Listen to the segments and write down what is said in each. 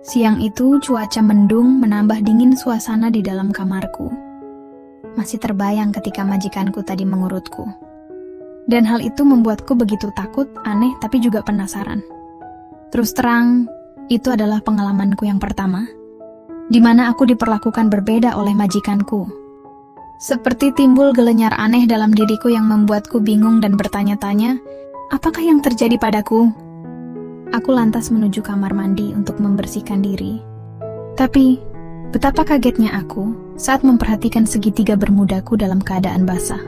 Siang itu cuaca mendung menambah dingin suasana di dalam kamarku. Masih terbayang ketika majikanku tadi mengurutku. Dan hal itu membuatku begitu takut, aneh, tapi juga penasaran. Terus terang, itu adalah pengalamanku yang pertama, di mana aku diperlakukan berbeda oleh majikanku. Seperti timbul gelenyar aneh dalam diriku yang membuatku bingung dan bertanya-tanya, apakah yang terjadi padaku? Aku lantas menuju kamar mandi untuk membersihkan diri. Tapi, betapa kagetnya aku saat memperhatikan segitiga bermudaku dalam keadaan basah.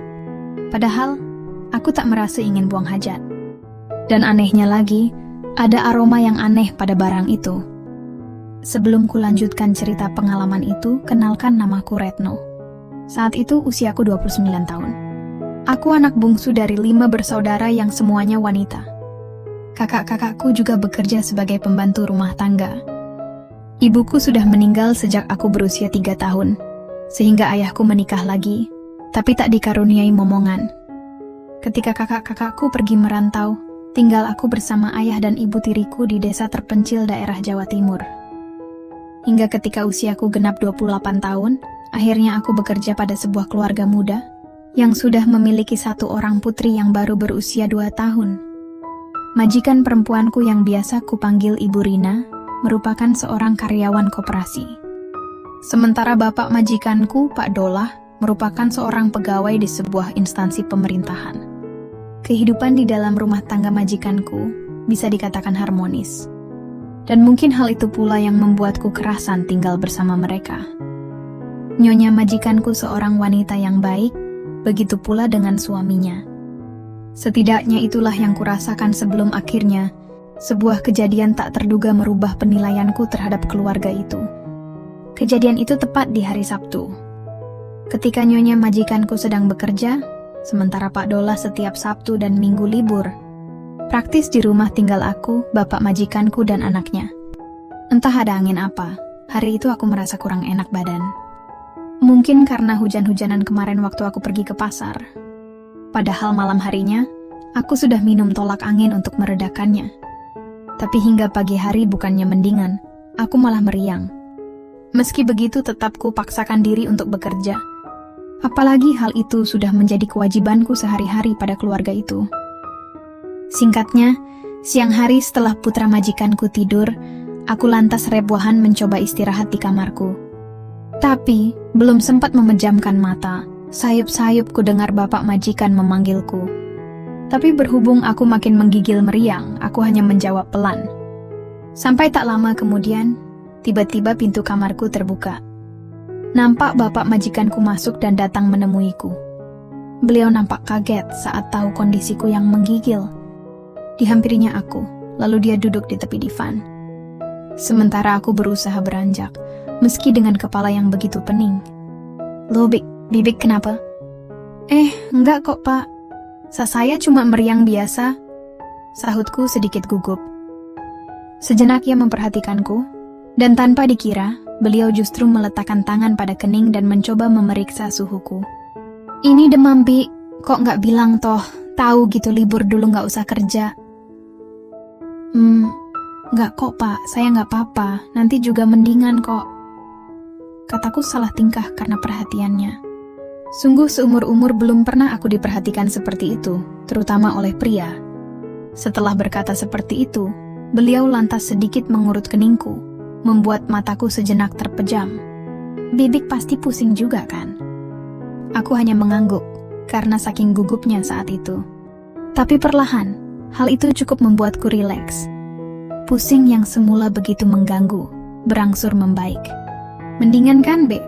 Padahal, aku tak merasa ingin buang hajat. Dan anehnya lagi, ada aroma yang aneh pada barang itu. Sebelum kulanjutkan cerita pengalaman itu, kenalkan namaku Retno. Saat itu usiaku 29 tahun. Aku anak bungsu dari 5 bersaudara yang semuanya wanita. Kakak-kakakku juga bekerja sebagai pembantu rumah tangga. Ibuku sudah meninggal sejak aku berusia 3 tahun, sehingga ayahku menikah lagi, tapi tak dikaruniai momongan. Ketika kakak-kakakku pergi merantau, tinggal aku bersama ayah dan ibu tiriku di desa terpencil daerah Jawa Timur. Hingga ketika usiaku genap 28 tahun, akhirnya aku bekerja pada sebuah keluarga muda yang sudah memiliki 1 orang putri yang baru berusia 2 tahun. Majikan perempuanku yang biasa kupanggil Ibu Rina merupakan seorang karyawan koperasi. Sementara bapak majikanku, Pak Dolah, merupakan seorang pegawai di sebuah instansi pemerintahan. Kehidupan di dalam rumah tangga majikanku bisa dikatakan harmonis. Dan mungkin hal itu pula yang membuatku kerasan tinggal bersama mereka. Nyonya majikanku seorang wanita yang baik, begitu pula dengan suaminya. Setidaknya itulah yang kurasakan sebelum akhirnya sebuah kejadian tak terduga merubah penilaianku terhadap keluarga itu. Kejadian itu tepat di hari Sabtu. Ketika nyonya majikanku sedang bekerja, sementara Pak Dolah setiap Sabtu dan Minggu libur. Praktis di rumah tinggal aku, bapak majikanku dan anaknya. Entah ada angin apa, hari itu aku merasa kurang enak badan. Mungkin karena hujan-hujanan kemarin waktu aku pergi ke pasar. Padahal malam harinya, aku sudah minum tolak angin untuk meredakannya. Tapi hingga pagi hari bukannya mendingan, aku malah meriang. Meski begitu tetap ku paksakan diri untuk bekerja. Apalagi hal itu sudah menjadi kewajibanku sehari-hari pada keluarga itu. Singkatnya, siang hari setelah putra majikanku tidur, aku lantas rebohan mencoba istirahat di kamarku. Tapi, belum sempat memejamkan mata, sayup-sayup ku dengar bapak majikan memanggilku. Tapi berhubung aku makin menggigil meriang, aku hanya menjawab pelan. Sampai tak lama kemudian, tiba-tiba pintu kamarku terbuka. Nampak bapak majikanku masuk dan datang menemuiku. Beliau nampak kaget saat tahu kondisiku yang menggigil. Dihampirinya aku, lalu dia duduk di tepi divan. Sementara aku berusaha beranjak, meski dengan kepala yang begitu pening. "Loh, Bibik kenapa?" Enggak kok pak. Saya cuma meriang biasa," sahutku sedikit gugup. Sejenak ia memperhatikanku, dan tanpa dikira, beliau justru meletakkan tangan pada kening dan mencoba memeriksa suhuku. "Ini demam, Bi. Kok nggak bilang toh, tahu gitu libur dulu nggak usah kerja." Nggak kok pak, saya nggak apa-apa, nanti juga mendingan kok," kataku salah tingkah karena perhatiannya. Sungguh seumur-umur belum pernah aku diperhatikan seperti itu, terutama oleh pria. Setelah berkata seperti itu, beliau lantas sedikit mengurut keningku, membuat mataku sejenak terpejam. "Bibik pasti pusing juga kan?" Aku hanya mengangguk, karena saking gugupnya saat itu. Tapi perlahan, hal itu cukup membuatku rileks. Pusing yang semula begitu mengganggu, berangsur membaik. "Mendingan kan, Be?"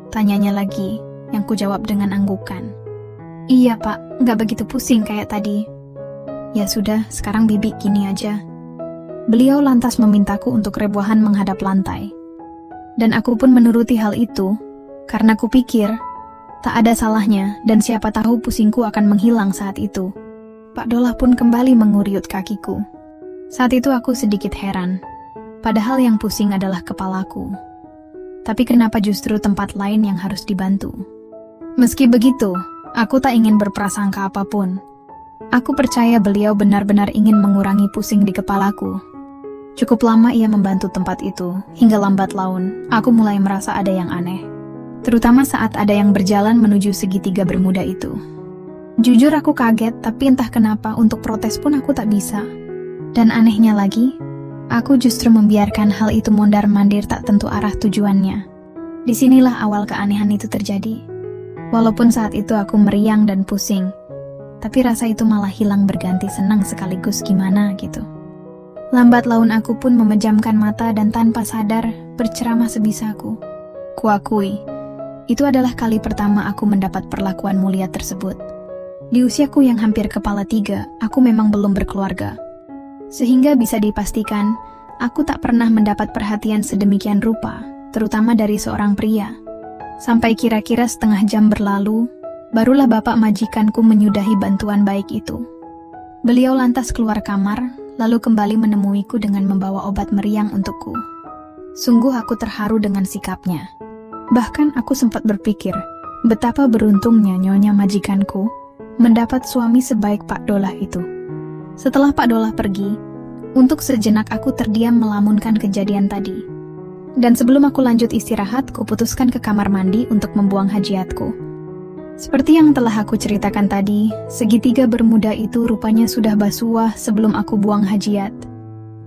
tanyanya lagi, yang kujawab dengan anggukan. "Iya pak, nggak begitu pusing kayak tadi." "Ya sudah, sekarang Bibi gini aja." Beliau lantas memintaku untuk rebohan menghadap lantai. Dan aku pun menuruti hal itu, karena kupikir, tak ada salahnya dan siapa tahu pusingku akan menghilang saat itu. Pak Dolah pun kembali menguriut kakiku. Saat itu aku sedikit heran, padahal yang pusing adalah kepalaku. Tapi kenapa justru tempat lain yang harus dibantu? Meski begitu, aku tak ingin berprasangka apapun. Aku percaya beliau benar-benar ingin mengurangi pusing di kepalaku. Cukup lama ia membantu tempat itu, hingga lambat laun, aku mulai merasa ada yang aneh. Terutama saat ada yang berjalan menuju segitiga bermuda itu. Jujur aku kaget, tapi entah kenapa untuk protes pun aku tak bisa. Dan anehnya lagi, aku justru membiarkan hal itu mondar-mandir tak tentu arah tujuannya. Disinilah awal keanehan itu terjadi. Walaupun saat itu aku meriang dan pusing, tapi rasa itu malah hilang berganti senang sekaligus gimana gitu. Lambat laun aku pun memejamkan mata dan tanpa sadar berceramah sebisaku. Kuakui, itu adalah kali pertama aku mendapat perlakuan mulia tersebut. Di usiaku yang hampir kepala 3, aku memang belum berkeluarga. Sehingga bisa dipastikan, aku tak pernah mendapat perhatian sedemikian rupa, terutama dari seorang pria. Sampai kira-kira setengah jam berlalu, barulah bapak majikanku menyudahi bantuan baik itu. Beliau lantas keluar kamar, lalu kembali menemuiku dengan membawa obat meriang untukku. Sungguh aku terharu dengan sikapnya. Bahkan aku sempat berpikir, betapa beruntungnya nyonya majikanku mendapat suami sebaik Pak Dolah itu. Setelah Pak Dolah pergi, untuk sejenak aku terdiam melamunkan kejadian tadi. Dan sebelum aku lanjut istirahat, kuputuskan ke kamar mandi untuk membuang hajatku. Seperti yang telah aku ceritakan tadi, segitiga bermuda itu rupanya sudah basuah sebelum aku buang hajat.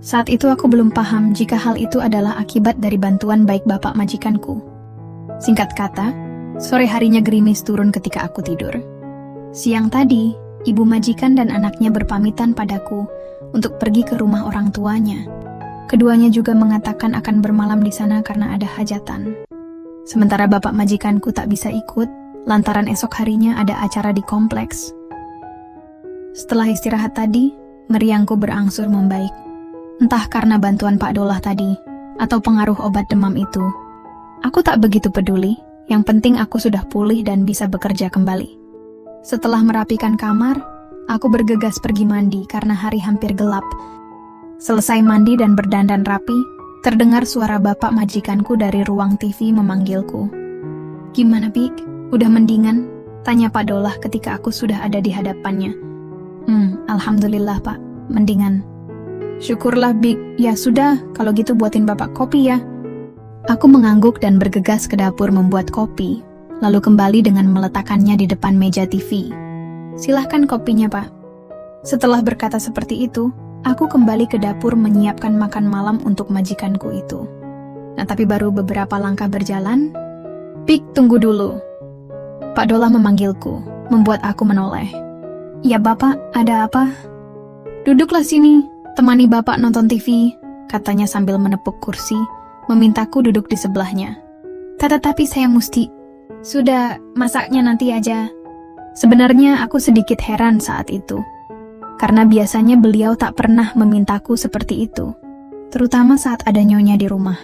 Saat itu aku belum paham jika hal itu adalah akibat dari bantuan baik bapak majikanku. Singkat kata, sore harinya gerimis turun ketika aku tidur. Siang tadi, ibu majikan dan anaknya berpamitan padaku untuk pergi ke rumah orang tuanya. Keduanya juga mengatakan akan bermalam di sana karena ada hajatan. Sementara bapak majikanku tak bisa ikut, lantaran esok harinya ada acara di kompleks. Setelah istirahat tadi, meriangku berangsur membaik. Entah karena bantuan Pak Dolah tadi, atau pengaruh obat demam itu. Aku tak begitu peduli, yang penting aku sudah pulih dan bisa bekerja kembali. Setelah merapikan kamar, aku bergegas pergi mandi karena hari hampir gelap. Selesai mandi dan berdandan rapi, terdengar suara bapak majikanku dari ruang TV memanggilku. "Gimana, Pik? Udah mendingan?" tanya Pak Dolah ketika aku sudah ada di hadapannya. Alhamdulillah Pak, mendingan." "Syukurlah Bik, ya sudah, kalau gitu buatin bapak kopi ya." Aku mengangguk dan bergegas ke dapur membuat kopi, lalu kembali dengan meletakkannya di depan meja TV. "Silahkan kopinya Pak." Setelah berkata seperti itu, aku kembali ke dapur menyiapkan makan malam untuk majikanku itu. Nah, tapi baru beberapa langkah berjalan, "Pik, tunggu dulu." Pak Dolah memanggilku, membuat aku menoleh. "Ya Bapak, ada apa?" "Duduklah sini, temani Bapak nonton TV," katanya sambil menepuk kursi, memintaku duduk di sebelahnya. Tapi saya mesti. "Sudah, masaknya nanti aja." Sebenarnya aku sedikit heran saat itu, karena biasanya beliau tak pernah memintaku seperti itu, terutama saat ada nyonya di rumah.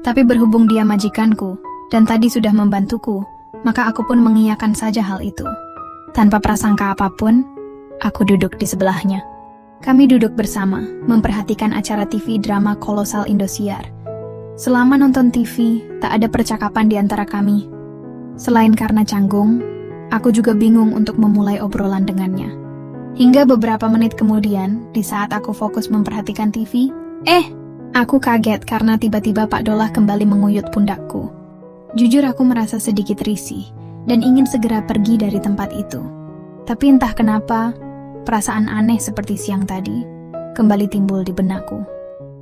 Tapi berhubung dia majikanku, dan tadi sudah membantuku, maka aku pun mengiyakan saja hal itu. Tanpa prasangka apapun, aku duduk di sebelahnya. Kami duduk bersama, memperhatikan acara TV drama kolosal Indosiar. Selama nonton TV, tak ada percakapan di antara kami. Selain karena canggung, aku juga bingung untuk memulai obrolan dengannya. Hingga beberapa menit kemudian, di saat aku fokus memperhatikan TV, aku kaget karena tiba-tiba Pak Dolah kembali menguyut pundakku. Jujur aku merasa sedikit risih dan ingin segera pergi dari tempat itu. Tapi entah kenapa, perasaan aneh seperti siang tadi kembali timbul di benakku.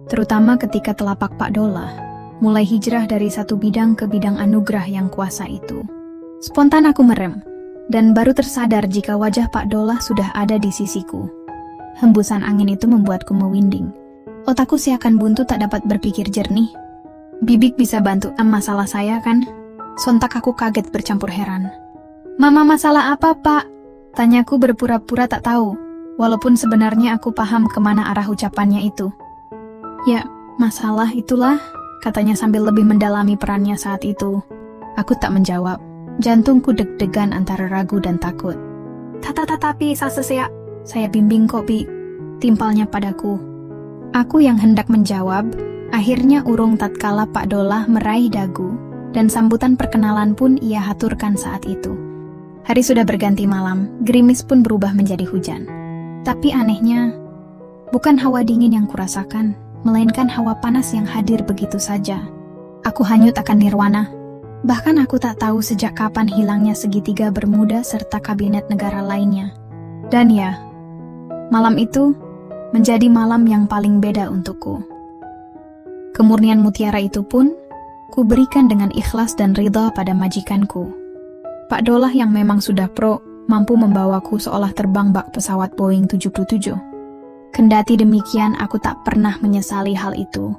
Terutama ketika telapak Pak Dolah mulai hijrah dari satu bidang ke bidang anugerah yang kuasa itu. Spontan aku merem, dan baru tersadar jika wajah Pak Dolah sudah ada di sisiku. Hembusan angin itu membuatku mewinding. Otakku seakan buntu tak dapat berpikir jernih. "Bibik bisa bantu masalah saya kan?" Sontak aku kaget bercampur heran. "Mama, masalah apa Pak?" tanyaku berpura-pura tak tahu, walaupun sebenarnya aku paham kemana arah ucapannya itu. "Ya, masalah itulah," katanya sambil lebih mendalami perannya saat itu. Aku tak menjawab. Jantungku deg-degan antara ragu dan takut. Tapi saya bimbing kok, Pi," timpalnya padaku. Aku yang hendak menjawab, akhirnya urung tatkala Pak Dolah meraih dagu, dan sambutan perkenalan pun ia haturkan saat itu. Hari sudah berganti malam, gerimis pun berubah menjadi hujan. Tapi anehnya, bukan hawa dingin yang kurasakan, melainkan hawa panas yang hadir begitu saja. Aku hanyut akan nirwana. Bahkan aku tak tahu sejak kapan hilangnya segitiga Bermuda serta kabinet negara lainnya. Dan ya, malam itu menjadi malam yang paling beda untukku. Kemurnian mutiara itu pun ku berikan dengan ikhlas dan ridha pada majikanku. Pak Dolah yang memang sudah pro, mampu membawaku seolah terbang bak pesawat Boeing 77. Kendati demikian, aku tak pernah menyesali hal itu.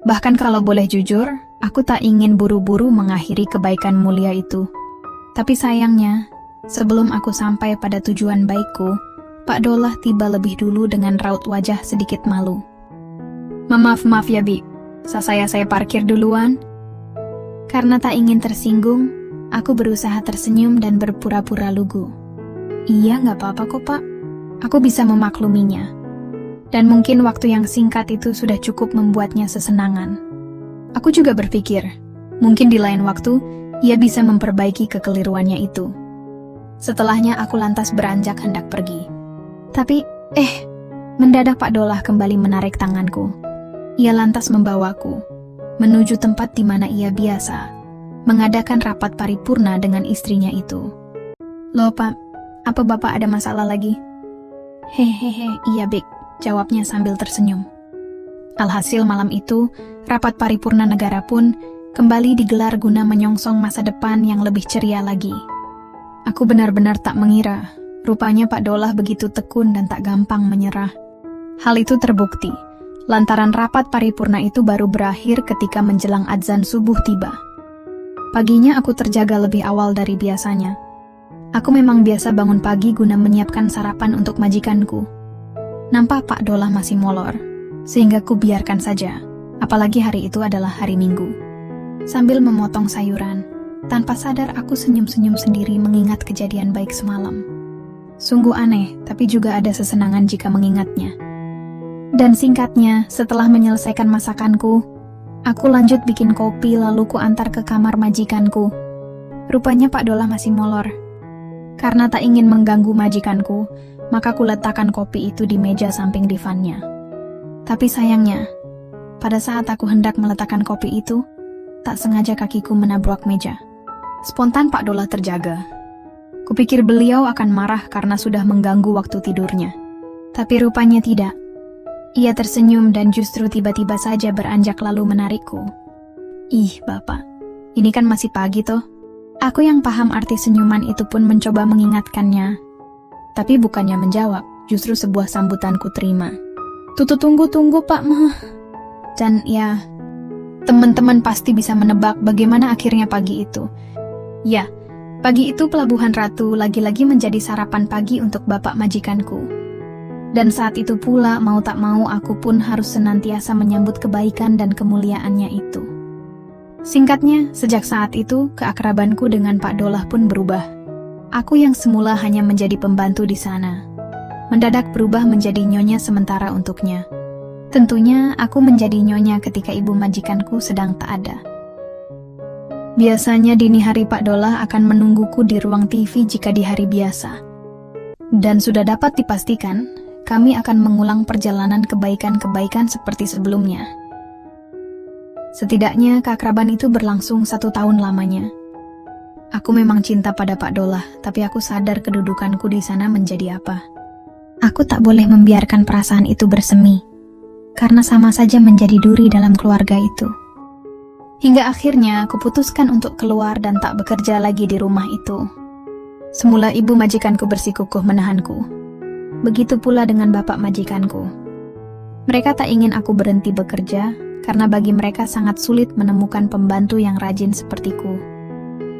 Bahkan kalau boleh jujur, aku tak ingin buru-buru mengakhiri kebaikan mulia itu. Tapi sayangnya, sebelum aku sampai pada tujuan baikku, Pak Dolah tiba lebih dulu dengan raut wajah sedikit malu. Maaf ya Bi, saya parkir duluan. Karena tak ingin tersinggung, aku berusaha tersenyum dan berpura-pura lugu. Iya, nggak apa-apa kok Pak. Aku bisa memakluminya. Dan mungkin waktu yang singkat itu sudah cukup membuatnya sesenangan. Aku juga berpikir, mungkin di lain waktu, ia bisa memperbaiki kekeliruannya itu. Setelahnya aku lantas beranjak hendak pergi. Tapi, mendadak Pak Dolah kembali menarik tanganku. Ia lantas membawaku menuju tempat di mana ia biasa mengadakan rapat paripurna dengan istrinya itu. Loh Pak, apa Bapak ada masalah lagi? Hehehe, iya Bik, jawabnya sambil tersenyum. Alhasil malam itu, rapat paripurna negara pun kembali digelar guna menyongsong masa depan yang lebih ceria lagi. Aku benar-benar tak mengira, rupanya Pak Dolah begitu tekun dan tak gampang menyerah. Hal itu terbukti, lantaran rapat paripurna itu baru berakhir ketika menjelang adzan subuh tiba. Paginya aku terjaga lebih awal dari biasanya. Aku memang biasa bangun pagi guna menyiapkan sarapan untuk majikanku. Nampak Pak Dolah masih molor, sehingga ku biarkan saja, apalagi hari itu adalah hari Minggu. Sambil memotong sayuran, tanpa sadar aku senyum-senyum sendiri mengingat kejadian baik semalam. Sungguh aneh, tapi juga ada sesenangan jika mengingatnya. Dan singkatnya, setelah menyelesaikan masakanku, aku lanjut bikin kopi lalu ku antar ke kamar majikanku. Rupanya Pak Dolah masih molor. Karena tak ingin mengganggu majikanku, maka ku letakkan kopi itu di meja samping divannya. Tapi sayangnya, pada saat aku hendak meletakkan kopi itu, tak sengaja kakiku menabrak meja. Spontan Pak Dolah terjaga. Kupikir beliau akan marah karena sudah mengganggu waktu tidurnya. Tapi rupanya tidak. Ia tersenyum dan justru tiba-tiba saja beranjak lalu menarikku. Ih, Bapak, ini kan masih pagi toh. Aku yang paham arti senyuman itu pun mencoba mengingatkannya. Tapi bukannya menjawab, justru sebuah sambutan ku terima. Tunggu Pak Mah. Dan ya, teman-teman pasti bisa menebak bagaimana akhirnya pagi itu. Ya, pagi itu Pelabuhan Ratu lagi-lagi menjadi sarapan pagi untuk bapak majikanku. Dan saat itu pula mau tak mau aku pun harus senantiasa menyambut kebaikan dan kemuliaannya itu. Singkatnya, sejak saat itu keakrabanku dengan Pak Dolah pun berubah. Aku yang semula hanya menjadi pembantu di sana, mendadak berubah menjadi nyonya sementara untuknya. Tentunya aku menjadi nyonya ketika ibu majikanku sedang tak ada. Biasanya dini hari Pak Dolah akan menungguku di ruang TV jika di hari biasa. Dan sudah dapat dipastikan, kami akan mengulang perjalanan kebaikan-kebaikan seperti sebelumnya. Setidaknya keakraban itu berlangsung 1 tahun lamanya. Aku memang cinta pada Pak Dolah, tapi aku sadar kedudukanku di sana menjadi apa. Aku tak boleh membiarkan perasaan itu bersemi, karena sama saja menjadi duri dalam keluarga itu. Hingga akhirnya aku putuskan untuk keluar dan tak bekerja lagi di rumah itu. Semula ibu majikanku bersikukuh menahanku. Begitu pula dengan bapak majikanku. Mereka tak ingin aku berhenti bekerja, karena bagi mereka sangat sulit menemukan pembantu yang rajin sepertiku.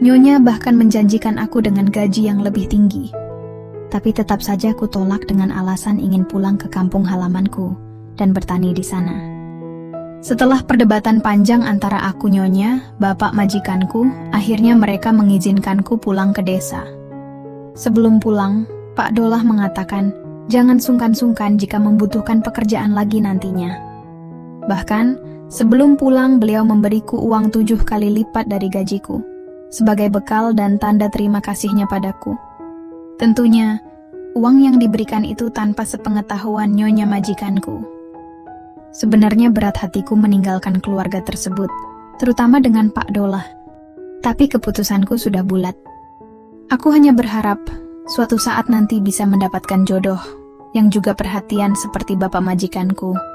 Nyonya bahkan menjanjikan aku dengan gaji yang lebih tinggi. Tapi tetap saja aku tolak dengan alasan ingin pulang ke kampung halamanku dan bertani di sana. Setelah perdebatan panjang antara aku nyonya, bapak majikanku, akhirnya mereka mengizinkanku pulang ke desa. Sebelum pulang, Pak Dolah mengatakan, jangan sungkan-sungkan jika membutuhkan pekerjaan lagi nantinya. Bahkan, sebelum pulang beliau memberiku uang 7 kali lipat dari gajiku, sebagai bekal dan tanda terima kasihnya padaku. Tentunya, uang yang diberikan itu tanpa sepengetahuan nyonya majikanku. Sebenarnya berat hatiku meninggalkan keluarga tersebut, terutama dengan Pak Dolah. Tapi keputusanku sudah bulat. Aku hanya berharap suatu saat nanti bisa mendapatkan jodoh yang juga perhatian seperti bapak majikanku.